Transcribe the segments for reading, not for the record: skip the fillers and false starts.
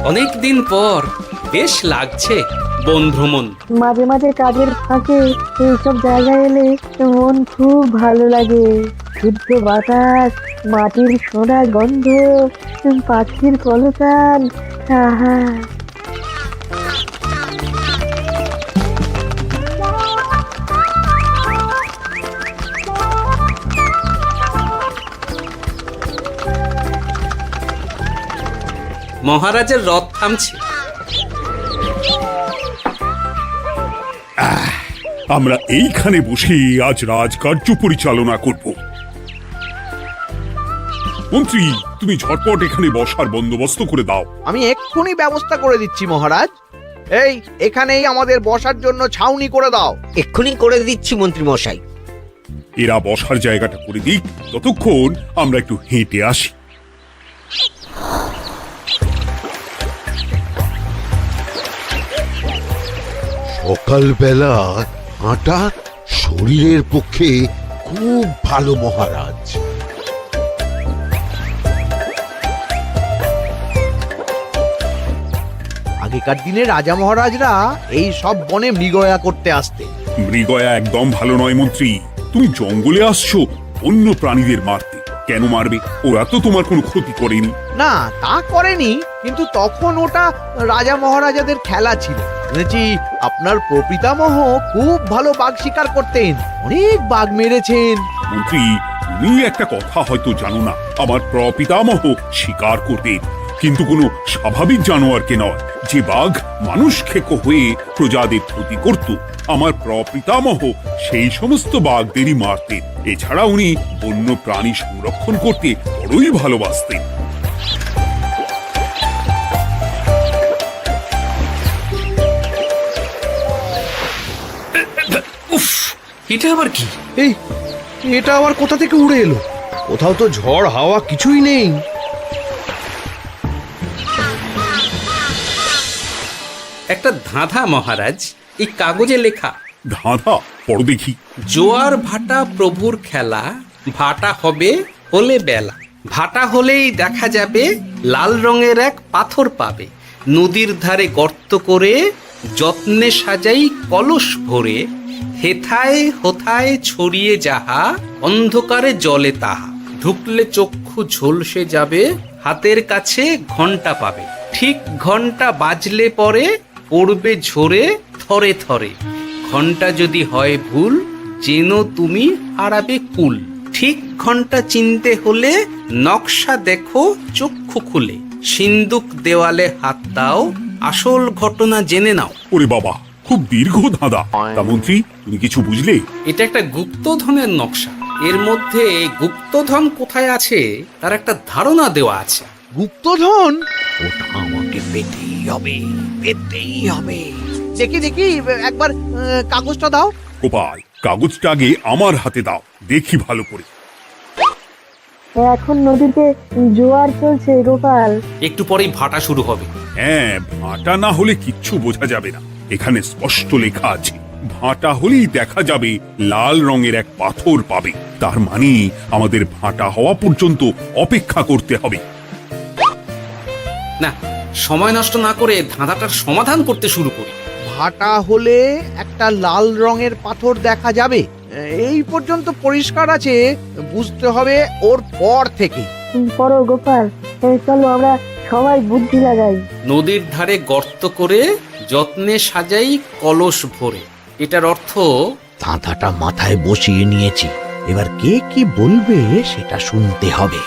অনেক দিন পর বেশ লাগছে বন ভ্রমণ। মাঝে মাঝে কাজের ফাঁকে এইসব জায়গায় এলে মন খুব ভালো লাগে। শুদ্ধ বাতাস, মাটির সোনা গন্ধ, পাখির কলতান, আহা। মহারাজের রথ থামছে। আমরা এইখানে বসে আজ রাজকার্য পরিচালনা করব। মন্ত্রী, তুমি ঝটপট এখানে বসার বন্দোবস্ত করে দাও। আমি এক্ষুনি ব্যবস্থা করে দিচ্ছি মহারাজ। এই এখানেই আমাদের বসার জন্য ছাউনি করে দাও। এক্ষুনি করে দিচ্ছি মন্ত্রী মশাই। এরা বসার জায়গাটা করে দিক, ততক্ষণ আমরা একটু হেঁটে আসি। সকালবেলা হাঁটা শরীরের পক্ষে খুব ভালো মহারাজ। আগেকার দিনে রাজা মহারাজরা এই সব বনে মৃগয়া করতে আসতেন। মৃগয়া একদম ভালো নয় মন্ত্রী। তুমি জঙ্গলে আসছো অন্য প্রাণীদের মারতে। কেন মারবে? ওরা তো তোমার কোনো ক্ষতি করেনি। না, তা করেনি, কিন্তু তখন ওটা রাজা মহারাজাদের খেলা ছিল। শুনেছি আপনার প্রপিতামহ খুব ভালো বাঘ শিকার করতেন, অনেক বাঘ মেরেছেন। মন্ত্রী, তুমি একটা কথা হয়তো জানো না। আমার প্রপিতামহ শিকার করতেন, কিন্তু কোনো স্বাভাবিক জানোয়ারকে নয়, যে বাঘ মানুষ খেকো হয়ে প্রজাদের ক্ষতি করত। আমার প্রপিতামহ সেই সমস্ত বাঘদেরই মারতেন। এছাড়া উনি বন্য প্রাণী সংরক্ষণ করতে বড়ই ভালোবাসতেন। উফ, এটা আবার কি? এই এটা আবার কোথা থেকে উড়ে এলো? কোথাও তো ঝড় হাওয়া কিছুই নেই। একটা ধাঁধা মহারাজ, এই কাগজে লেখা। ধাঁধা? পড়ো দেখি। জোয়ার ভাটা প্রভুর খেলা, ভাটা হবে হলে বেলা। ভাটা হলেই দেখা যাবে লাল রঙের এক পাথর পাবে। নদীর ধারে গর্ত করে যত্নে সাজাই কলস ভরে। হেথায় হোথায় ছড়িয়ে যাহা, অন্ধকারে জলে তাহা। ঢুকলে চক্ষু ঝলসে যাবে, হাতের কাছে ঘন্টা পাবে। ঠিক ঘন্টা বাজলে পরে পড়বে ঝরে থরে থরে। ঘন্টা যদি হয় ভুল, যেন তুমি হারাবে কুল। ঠিক ঘন্টা চিনতে হলে নকশা দেখো চক্ষু খুলে। সিন্দুক দেওয়ালে হাত দাও, আসল ঘটনা জেনে নাও। ওরে বাবা, খুব দীর্ঘ ধাঁধা। তা মন্ত্রী, তুমি কিছু বুঝলে? এটা একটা গুপ্তধনের নকশা। এর মধ্যে গুপ্তধন কোথায় আছে তার একটা ধারণা দেওয়া আছে। গুপ্তধন? ওটা আমাকে পেতেই হবে, পেতেই হবে। দেখি দেখি, একবার কাগজটা দাও। গোপাল, কাগজটা আগে আমার হাতে দাও, দেখি ভালো করে। এখন নদীতে জোয়ার চলছে গোপাল। একটু পরেই ভাটা শুরু হবে। হ্যাঁ, ভাটা না হলে কিচ্ছু বোঝা যাবে না। এখানে স্পষ্ট লেখা আছে, ভাটা হলেই দেখা যাবে লাল রঙের এক পাথর পাবে। তার মানে আমাদের ভাটা হওয়া পর্যন্ত অপেক্ষা করতে হবে। না, সময় নষ্ট না করে ধাঁধাটার সমাধান করতে শুরু করি। ভাটা হলে একটা লাল রঙের পাথর দেখা যাবে, এই পর্যন্ত পরিষ্কার আছে। বুঝতে হবে ওর পর থেকে। পড়ো গোপাল, চলো আমরা সবাই বুদ্ধি লাগাই। নদীর ধারে গর্ত করে যত্নে সাজাই কলস ভরে। এটার অর্থ, ধাঁধাটা মাথায় বসিয়ে নিয়েছি, এবার কে কি বলবে সেটা শুনতে হবে।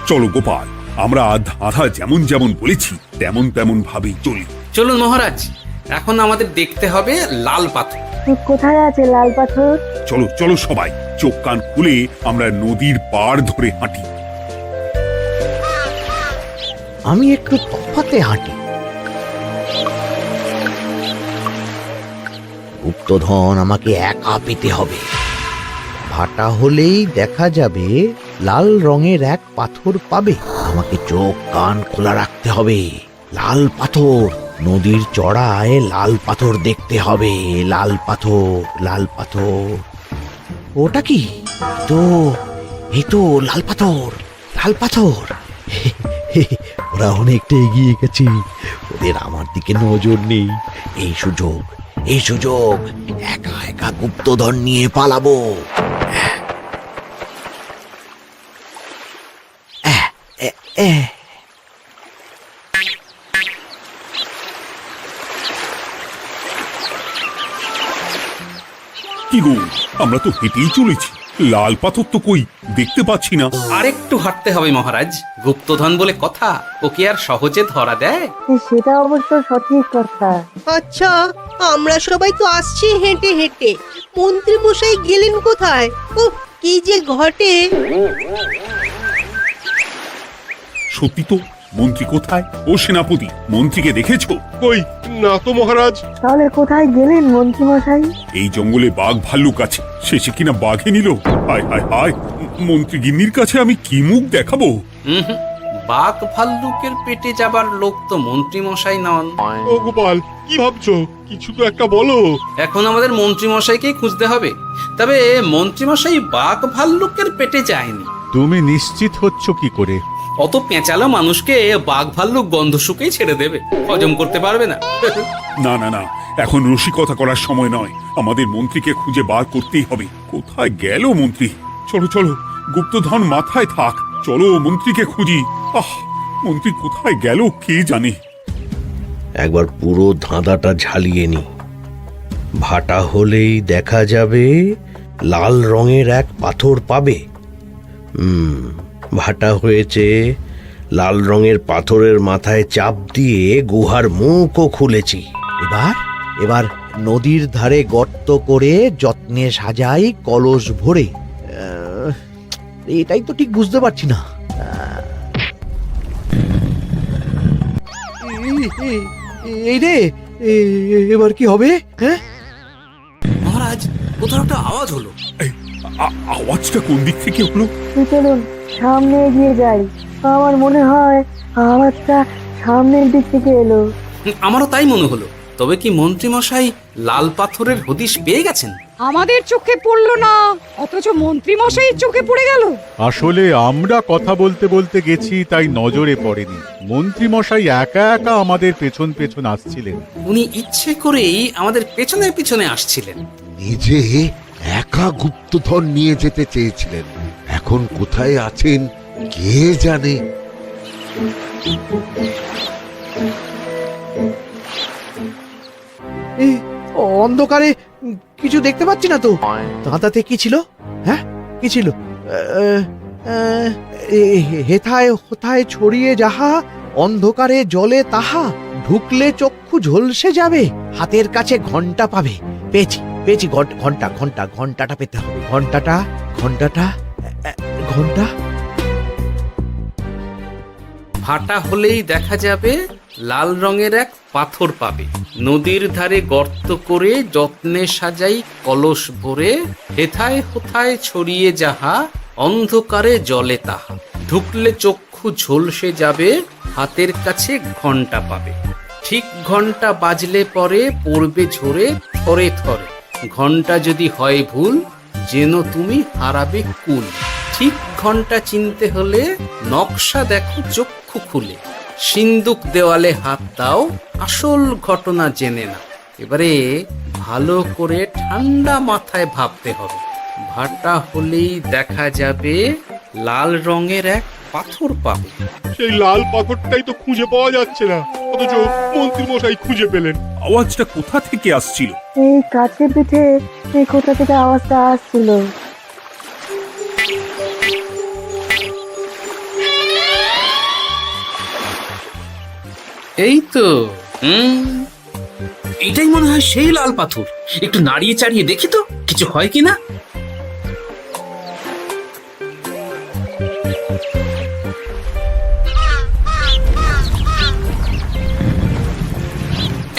চলো গোপাল, আমরা ধাঁধা যেমন যেমন বলেছি তেমন তেমন ভাবেই চলি। চলুন মহারাজ, এখন আমাদের দেখতে হবে লাল পাথর। কোথায় আছে লাল পাথর? চলো চলো সবাই, চোখ কান খুলে আমরা নদীর পাড় ধরে হাঁটি। আমি একটু তফাতে হাঁটি। গুপ্তধন আমাকে একা পেতে হবে। ভাটা হলেই দেখা যাবে লাল রঙের এক পাথর পাবে। আমাকে চোখ কান খোলা রাখতে হবে। লাল পাথর, নদীর চড়ায় লাল পাথর দেখতে হবে। লাল পাথর, লাল পাথর। ওটা কি? এই তো লাল পাথর, লাল পাথর। আমরা অনেকটা এগিয়ে গেছি, ওদের আমার দিকে নজর নেই। এই সুযোগ, এই সুযোগ, একা একা গুপ্তধন নিয়ে পালাবো। আহ, এ, এ। কি গো, আমরা তো হেঁটেই চলেছি, লাল পাথর তো কই দেখতে পাচ্ছি না। আরেকটু হাঁটতে হবে মহারাজ, গুপ্তধন বলে কথা, ওকে আর সহজে ধরা দেয়? সেটা অবশ্য সঠিক কথা। আচ্ছা, আমরা সবাই তো আসছি হেঁটে হেঁটে, মন্ত্রী মশাই গেলেন কোথায়? ও কি যে ঘটে! সত্যি তো, মন্ত্রী কোথায়? ও সেনাপতি, মন্ত্রীকে দেখেছো? কই না তো মহারাজ। তাহলে কোথায় গেলেন মন্ত্রী মশাই? এই জঙ্গলে বাঘ ভাল্লুক আছে, শেষে কিনা বাঘে নিল। হায় হায় হায়, মন্ত্রী গিন্নির কাছে আমি কি মুখ দেখাবো? হুম, বাঘ ভাল্লুকের পেটে যাবার লোক তো মন্ত্রী মশাই নন। ও গোপাল, কি ভাবছো? কিছু তো একটা বলো। এখন আমাদের মন্ত্রী মশাইকেই খুঁজতে হবে। তবে মন্ত্রী মশাই বাঘ ভাল্লুকের পেটে যায়নি। তুমি নিশ্চিত হচ্ছ কি করে? অত পেঁচালো মানুষকে বাঘ ভাল্লুক গন্ধ শুকেই ছেড়ে দেবে, হজম করতে পারবে না। না না না, এখন রসিকতা করার সময় নয়, আমাদের মন্ত্রীকে খুঁজে বার করতেই হবে। কোথায় গেল মন্ত্রী? চলো চলো, গুপ্তধন মাথায় থাক, চলো মন্ত্রীকে খুঁজি। আহ, মন্ত্রী কোথায় গেল কে জানে। একবার পুরো ধাঁধাটা ঝালিয়ে নি। ভাটা হলেই দেখা যাবে লাল রঙের এক পাথর পাবে। ভাটা হয়েছে, লাল রঙের পাথরের মাথায় চাপ দিয়ে গুহার মুখও খুলেছি। এবার এবার নদীর ধারে গর্ত করে যত্নে সাজাই কলস ভরে। এটাই তো ঠিক বুঝতে পারছি না। এই রে, এবার কি হবে? হ্যাঁ, মহারাজ, কোথাও একটা আওয়াজ হলো। এই, আওয়াজটা কোন দিক থেকে হলো? চলুন সামনে এগিয়ে যাই, আমার মনে হয় আওয়াজটা সামনের দিক থেকে এলো। আমারও তাই মনে হলো। তবে কি মন্ত্রী মশাই লাল পাথরের হদিশ পেয়ে গেছেন? আমাদের চোখে পড়লো না, অথচ মন্ত্রী মশাইয়ের চোখে পড়ে গেল। আসলে আমরা কথা বলতে বলতে গেছি, তাই নজরে পড়েনি। মন্ত্রী মশাই একা একা আমাদের পেছন পেছন আসছিলেন। উনি ইচ্ছে করেই আমাদের পেছনে পিছনে আসছিলেন। নিজে একা গুপ্তধন নিয়ে যেতে চেয়েছিলেন, এখন কোথায় আছেন কে জানে। অন্ধকারে কিছু দেখতে পাচ্ছি না তো। দাঁতাতে কি ছিল? হ্যাঁ, কি ছিল? হেথায় হোথায় ছড়িয়ে যাহা, অন্ধকারে জলে তাহা, ঢুকলে চক্ষু ঝলসে যাবে, হাতের কাছে ঘন্টা পাবে। পেয়েছি পেয়েছি, ঘন্টা ঘন্টা ঘন্টাটা পেতে হবে। ঘন্টাটা ঘন্টাটা ঘন্টা। ভাটা হলেই দেখা যাবে লাল রঙের এক পাথর পাবে, নদীর ধারে গর্ত করে যত্নে সাজাই কলস ভরে, হেথায় হোথায় ছড়িয়ে যাহা, অন্ধকারে জলে তাহা, ঢুকলে চক্ষু ঝলসে যাবে, হাতের কাছে ঘন্টা পাবে। ঠিক ঘন্টা বাজলে পরে পড়বে ঝরে থরে থরে, ঘন্টা যদি হয় ভুল যেন তুমি হারাবে কুল। ঠিক ঘন্টা চিনতে হলে নকশা দেখো চক্ষু খুলে, সিন্দুক দেওয়ালে হাত দাও, আসল ঘটনা জেনে না। এবারে ভালো করে ঠান্ডা মাথায় ভাবতে হবে। ভাটা হলেই দেখা যাবে লাল রঙের এক পাথর পাবে। সেই লাল পাথরটাই তো খুঁজে পাওয়া যাচ্ছে না, অথচ মন্ত্রী মশাই খুঁজে পেলেন। আওয়াজটা কোথা থেকে আসছিল? এই কাছে পিঠে এই কোথা থেকে আওয়াজটা আসছিল। এই তো, এটাই মনে হয় সেই লাল পাথর। একটু নাড়িয়ে চাড়িয়ে দেখি তো কিছু হয় কিনা।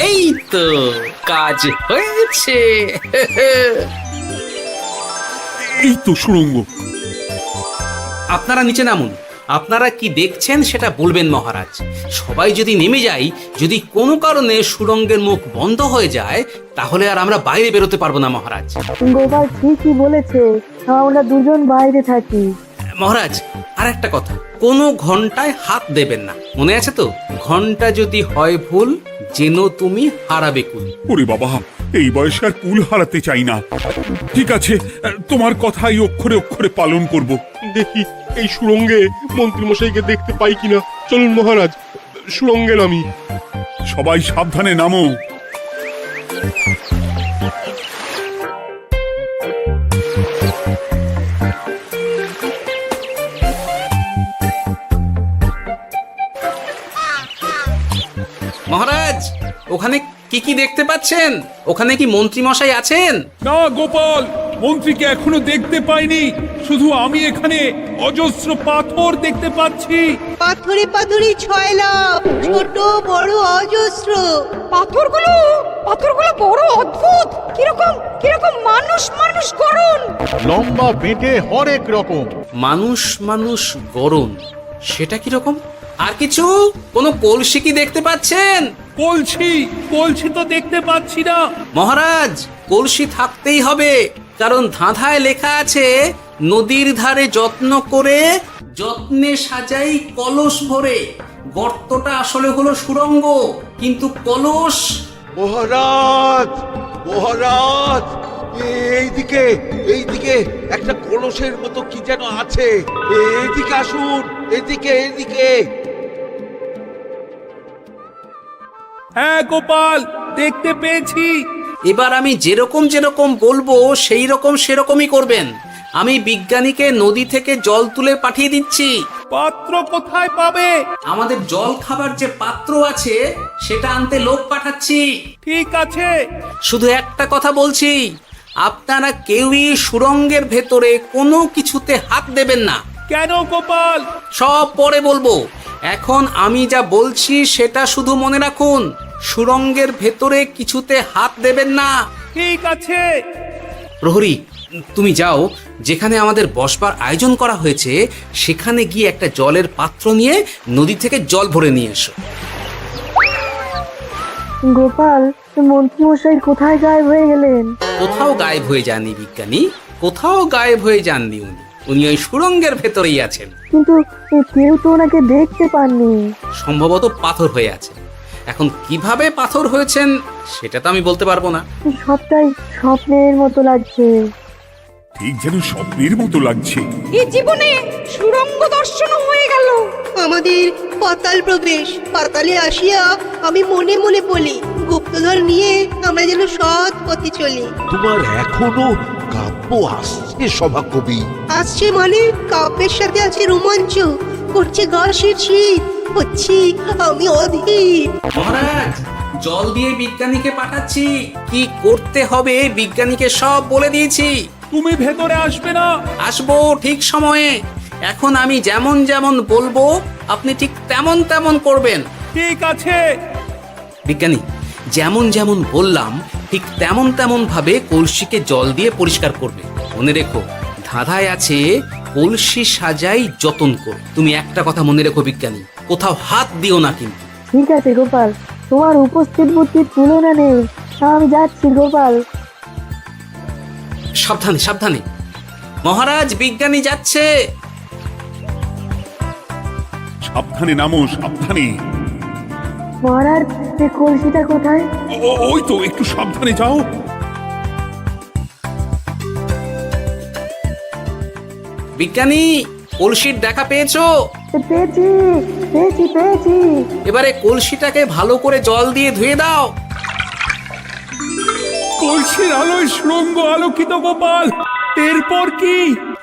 এই তো, কাজ হয়েছে। এই তো সুড়ঙ্গ। আপনারা নিচে নামুন। আপনারা কি দেখছেন সেটা বলবেন মহারাজ। সবাই যদি নেমে যাই, যদি কোনো কারণে সুড়ঙ্গের মুখ বন্ধ হয়ে যায়, তাহলে আর আমরা বাইরে বেরোতে পারবো না মহারাজ। গোপাল ঠিকই বলেছে, আমরা দুজন বাইরে থাকি। মহারাজ, আর একটা কথা, কোনো ঘন্টায় হাত দেবেন না, মনে আছে তো? ঘন্টা যদি হয় ভুল, যেন তুমি হারাবে কুল। ওরে বাবা, এই বয়সে আর কুল হারাতে চাই না। ঠিক আছে, তোমার কথাই অক্ষরে অক্ষরে পালন করব। দেখি এই সুরঙ্গে মন্ত্রী মশাইকে দেখতে পাই কিনা। চলুন মহারাজ, সুরঙ্গে নামি। সবাই সাবধানে নামো। মহারাজ, ওখানে কি কি দেখতে পাচ্ছেন? ওখানে কি মন্ত্রী মশাই আছেন? না গোপাল, মন্ত্রীকে এখনো দেখতে পাইনি। শুধু আমি এখানে অজস্র পাথর দেখতে পাচ্ছি। পাথরে পাথরে ছয়লা, ছোট বড় অজস্র। পাথরগুলো বড় অদ্ভুত, কিরকম কিরকম মানুষ মানুষ গড়ন। লম্বা বেঁটে হরেক রকম। মানুষ মানুষ গরম, সেটা কি রকম? আর কিছু? কোনো কলসি কি দেখতে পাচ্ছেন? কলসি তো দেখতে পাচ্ছি না। মহারাজ, কলসি থাকতেই হবে, কারণ ধাঁধায় লেখা আছে নদীর ধারে যত্ন করে যত্নে সাজাই কলস ভরে। গর্তটা আসলে হলো সুড়ঙ্গ, কিন্তু কলস। মহারাজ, মহারাজ, এইদিকে এইদিকে একটা কলসের মতো কি যেন আছে। এইদিকে আসুন, এদিকে এদিকে। হ্যাঁ গোপাল, দেখতে পেয়েছি। এবার আমি যেরকম যেরকম বলবো সেই রকম সেরকমই করবেন। আমি বিজ্ঞানীকে নদী থেকে জল তুলে পাঠিয়ে দিচ্ছি। পাত্র কোথায় পাবে? আমাদের জল খাবার যে পাত্র আছে সেটা আনতে লোক পাঠাচ্ছি। ঠিক আছে। শুধু একটা কথা বলছি, আপনারা কেউই সুড়ঙ্গের ভেতরে কোনো কিছুতে হাত দেবেন না। কেন গোপাল? সব পরে বলবো, এখন আমি যা বলছি সেটা শুধু মনে রাখুন। সুড়ঙ্গের ভেতরে কিছুতে হাত দেবেন না। ঠিক আছে। প্রহরী, তুমি যাও, যেখানে আমাদের বসবার আয়োজন করা হয়েছে সেখানে গিয়ে একটা জলের পাত্র নিয়ে নদী থেকে জল ভরে নিয়ে এসো। গোপাল, মন্ত্রী মশাই কোথায় গায়েব হয়ে গেলেন? কোথাও গায়েব হয়ে যাননি বিজ্ঞানী, কোথাও গায়েব হয়ে যাননি উনি ওই সুড়ঙ্গের ভেতরেই আছেন। কিন্তু কেউ তো ওনাকে দেখতে পাননি। সম্ভবত পাথর হয়ে আছে। এখন কিভাবে পাথর হয়েছেন সেটা তো আমি বলতে পারবো না। সবটাই স্বপ্নের মতো লাগছে। ঠিক যেন স্বপ্নের মতো লাগছে। এই জীবনে সুরঙ্গ দর্শন হয়ে গেল। আমাদের পাতাল প্রবেশ। পাতালে আসিয়া আমি মনে মনে বলি, গুপ্তধন নিয়ে আমরা যেন সৎ পথে চলি। তোমার এখনো কাব্য আসছে সভাকবি? আসছে মানে কাব্যের সাথে আছে রোমাঞ্চ, করছে গা শীত, হচ্ছি আমি অধীর। মহারাজ, জল দিয়ে বিজ্ঞানীকে পাঠাচ্ছি। কি করতে হবে বিজ্ঞানীকে সব বলে দিয়েছি। তুমি ভেতরে আসবে না? আসবো ঠিক সময়ে। এখন আমি যেমন যেমন বলবো আপনি ঠিক তেমন তেমন করবেন। ঠিক আছে। বিজ্ঞানী, যেমন যেমন বললাম ঠিক তেমন তেমন ভাবে কলসিকে জল দিয়ে পরিষ্কার করবে। মনে রেখো, ধাঁধায় আছে কলসি সাজাই যতন কর। তুমি একটা কথা মনে রেখো বিজ্ঞানী, কোথাও হাত দিও না কিন্তু। ঠিক আছে গোপাল, তোমার উপস্থিত বুদ্ধির তুলনা নেই। আমি যাচ্ছি গোপাল। সাবধানে সাবধানে। মহারাজ, বিজ্ঞানী যাচ্ছে। সাবধানে নামো, সাবধানে। মহারাজ, এই কলসিটা কোথায়? ওই তো, একটু সাবধানে যাও। বিজ্ঞানী, কলসির দেখা পেয়েছো? পেয়েছি পেয়েছি পেয়েছি। এবারে কলসিটাকে ভালো করে জল দিয়ে ধুয়ে দাও। কলসির আলোয় সুড়ঙ্গ আলোকিত গোপাল। এরপর কি?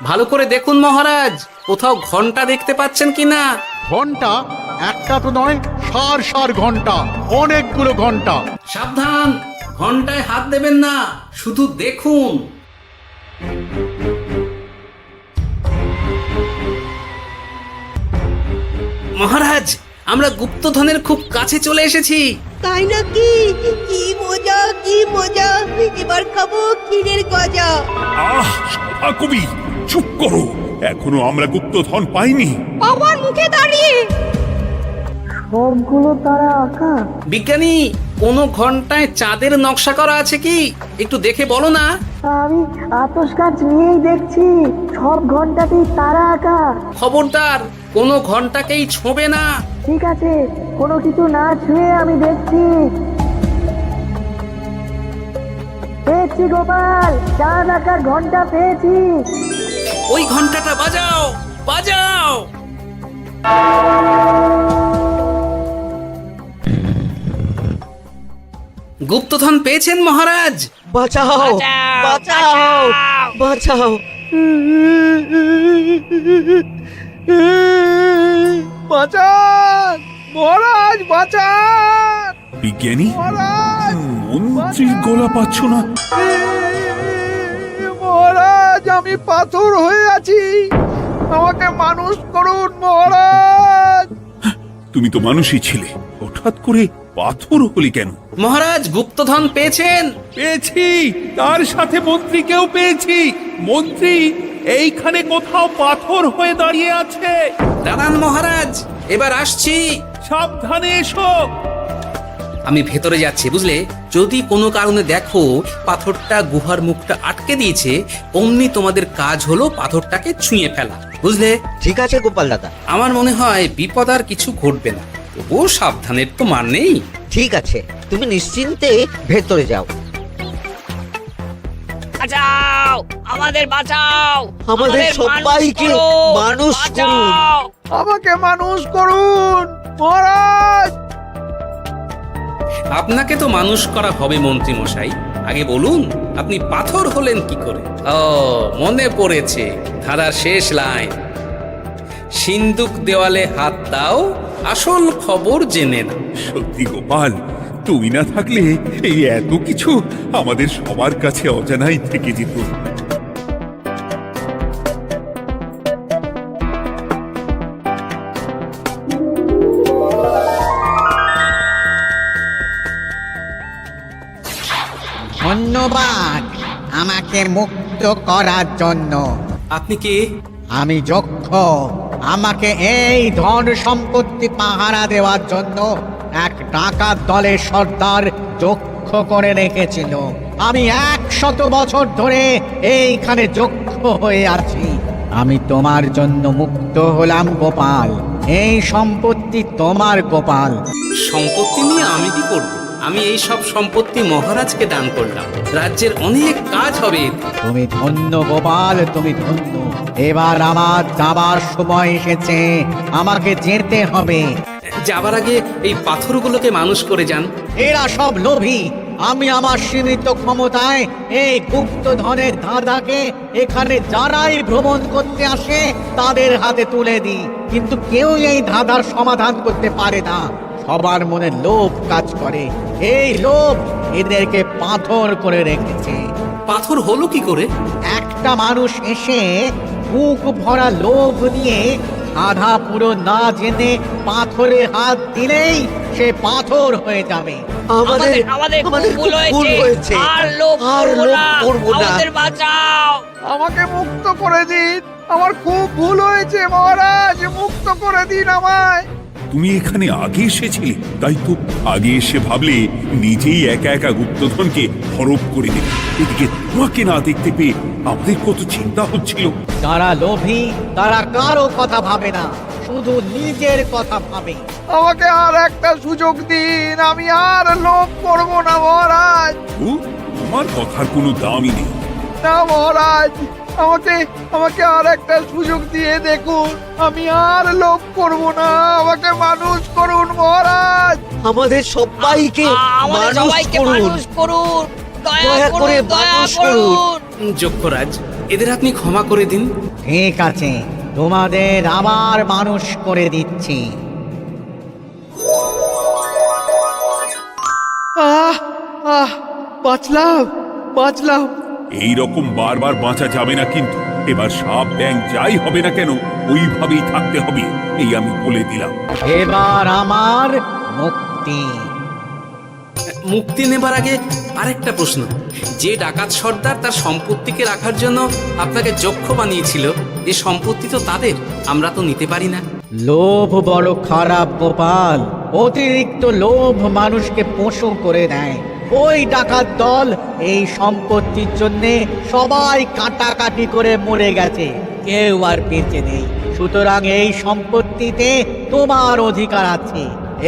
ভালো করে দেখুন মহারাজ, কোথাও ঘন্টা দেখতে পাচ্ছেন কিনা। ঘন্টা? একটা তো নয়, সার সার ঘন্টা, অনেকগুলো ঘন্টা। সাবধান, ঘন্টায় হাত দেবেন না, শুধু দেখুন। মহারাজ, আমরা গুপ্তধনের খুব কাছে চলে এসেছি। তাই নাকি? কি মজা কি মজা, এবার খাবো ক্ষীরের গজা। আহ, সভাকবি চুপ করো। এখনো আমরা গুপ্তধন পাইনি। বাবার মুখে দাঁড়িয়ে সবগুলো তারা আঁকা। বিজ্ঞানী, কোনো ঘন্টায় চাঁদের নকশা করা আছে কি? একটু দেখে বলো না। আমি আতস কাজ নিয়েই দেখছি, সব ঘন্টাতেই তারা আঁকা। খবরদার, কোনো ঘন্টাকেই ছোঁবে না। ঠিক আছে, কোনো কিছু না ছুঁয়ে আমি দেখছি। পেয়েছি গোপাল, চাঁদ আঁকার ঘন্টা পেয়েছি। ওই ঘন্টাটা বাজাও, বাজাও। গুপ্তধন পেয়েছেন মহারাজ? বাঁচাও, বাঁচাও, বাঁচাও। বাঁচান মহারাজ, বাঁচান বিজ্ঞানী, মহারাজ, মন্ত্রীর গলা পাচ্ছ না? মহারাজ, আমি পাথর হয়ে আছি, আমাকে মানুষ করুন মহারাজ। তুমি তো মানুষই ছিলে, হঠাৎ করে পাথর হলি কেন? মহারাজ গুপ্তধন পেয়েছেন? পেয়েছি, তার সাথে মন্ত্রীকেও পেয়েছি। মন্ত্রী এইখানে কোথাও পাথর হয়ে দাঁড়িয়ে আছে। দাঁড়ান মহারাজ, এবার আসছি। সাবধানে এসো। আমি ভেতরে যাচ্ছি, বুঝলে? যদি কোনো কারণে দেখো পাথরটা গুহার মুখটা আটকে দিয়েছে, অমনি তোমাদের কাজ হলো পাথরটাকে ছুঁয়ে ফেলা, বুঝলে? ঠিক আছে গোপাল দাদা। আমার মনে হয় বিপদ আর কিছু ঘটবে না, তবুও সাবধানের তো মান নেই। ঠিক আছে, তুমি নিশ্চিন্তে ভেতরে যাও। বাঁচাও, আমাদের বাঁচাও, আমাদের সবাইকে মানুষ করুন। আমাকে মানুষ করুন মহারাজ। আপনাকে তো মানুষ করা হবে মন্ত্রী মশাই। আগে বলুন, আপনি পাথর হলেন কি করে? ও, মনে পড়েছে, ধারার শেষ লাইন, সিন্দুক দেওয়ালে হাত দাও, আসল খবর জেনে না। সত্যি গোপাল, তুমি না থাকলে এই এত কিছু আমাদের সবার কাছে অজানাই থেকে যেত। ধন্যবাদ আমাকে মুক্ত করার জন্য। আপনি কে? আমি যক্ষ। আমাকে এই ধন সম্পত্তি পাহারা দেওয়ার জন্য এক ডাকাত দলের সর্দার যক্ষ করে রেখেছিল। আমি 100 বছর ধরে এইখানে যক্ষ হয়ে আছি। আমি তোমার জন্য মুক্ত হলাম গোপাল। এই সম্পত্তি তোমার গোপাল। সম্পত্তি নিয়ে আমি কি করব? আমি এই সব সম্পত্তি মহারাজকে দান করলাম, রাজ্যের অনেক কাজ হবে। তুমি ধন্য গোপাল, তুমি ধন্য। এবার আমার যাবার সময় এসেছে, আমাকে যেতে হবে। যাবার আগে এই পাথরগুলোকে মানুষ করে যান। এরা সব লোভী। আমি আমার সীমিত ক্ষমতায় এই গুপ্তধনের ধাঁধাকে এখানে যারাই ভ্রমণ করতে আসে তাদের হাতে তুলে দিই, কিন্তু কেউ এই ধাঁধার সমাধান করতে পারে না। সবার মনে লোভ কাজ করে, এই লোভ এদেরকে পাথর করে রেখেছে। পাথর হলো কি করে? একটা মানুষ এসে বুক ভরা লোভ নিয়ে আধা পুরো না জেনে পাথরে হাত দিলেই সে পাথর হয়ে যাবে। আমাদের ভুল হয়েছে, আর লোভ করবো না, আমাদের বাঁচাও। আমাকে মুক্ত করে দিন, আমার খুব ভুল হয়েছে মহারাজ, মুক্ত করে দিন আমায়। তুমি এখানে আগে এসেছিলে, তাই তো আগে এসে ভাবলে নিজেই একা একা গুপ্তধনকে হরপ করে দেবে। এদিকে তোমাকে না দেখতে পেয়ে আমাদের কত চিন্তা হচ্ছিল। যারা লোভী তারা কারো কথা ভাবে না, শুধু নিজের কথা ভাবে। আমাকে আর একটা সুযোগ দিন, আমি আর লোভ করব না মহারাজ। ও, তোমার কথার কোনো দামই নেই। না মহারাজ, আমাকে আর একটা সুযোগ দিয়ে দেখুন, আমি আর লোভ করব না, আমাকে মানুষ করুন মহারাজ। আমাদের সবাইকে মানুষ করুন, দয়া করে মানুষ করুন। যক্ষরাজ, এদের আপনি ক্ষমা করে দিন। ঠিক আছে, তোমাদের আবার মানুষ করে দিচ্ছি। বাঁচলাম। এই রকম বারবার বাঁচা যাবে না কিন্তু। এবার সাপ ব্যাং যাই হবে না কেন, ওইভাবেই থাকতে হবে, এই আমি বলে দিলাম। এবার আমার মুক্তি। মুক্তি নেবার আগে আরেকটা প্রশ্ন, যে ডাকাত সর্দার তার সম্পত্তিকে রাখার জন্য আপনাকে যক্ষ বানিয়েছিল, এই সম্পত্তি তো তাদের, আমরা তো নিতে পারি না। লোভ বড় খারাপ গোপাল, অতিরিক্ত লোভ মানুষকে পশু করে দেয়। ওই ডাকাত দল এই সম্পত্তির জন্য সবাই কাটাকাটি করে মরে গেছে, কেউ আর বেঁচে নেই। সুতরাং এই সম্পত্তিতে তোমার অধিকার আছে।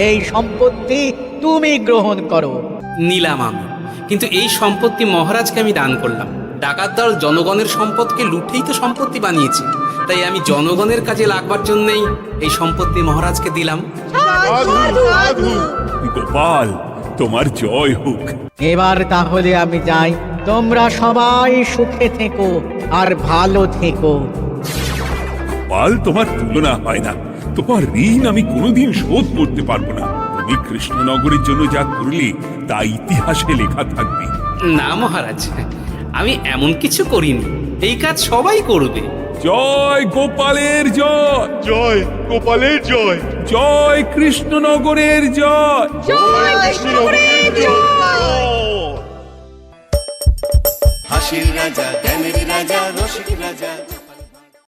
এই সম্পত্তি তুমি গ্রহণ করো। নিলাম আমি, কিন্তু এই সম্পত্তি মহারাজকে আমি দান করলাম। ডাকাত দল জনগণের সম্পদকে লুটেই তো সম্পত্তি বানিয়েছে, তাই আমি জনগণের কাজে লাগবার জন্যই এই সম্পত্তি মহারাজকে দিলাম। সাধু সাধু গোপাল, তোমার জয় হোক। এবার তাহলে আমি যাই, তোমরা সবাই সুখে থেকো আর ভালো থেকো। গোপাল, তোমার তুলনা হয় না। তোমার ঋণ আমি কোনোদিন শোধ করতে পারবো না। তুমি কৃষ্ণনগরের জন্য যা করলে তা ইতিহাসে লেখা থাকবে। না মহারাজ, আমি এমন কিছু করিনি, এই কাজ সবাই করবে। জয় গোপালের জয়, জয় গোপালের জয়, জয় কৃষ্ণনগরের জয়। জয় কৃষ্ণনগরের জয়। হাসির রাজা, জ্ঞানের রাজা, রসিক রাজা।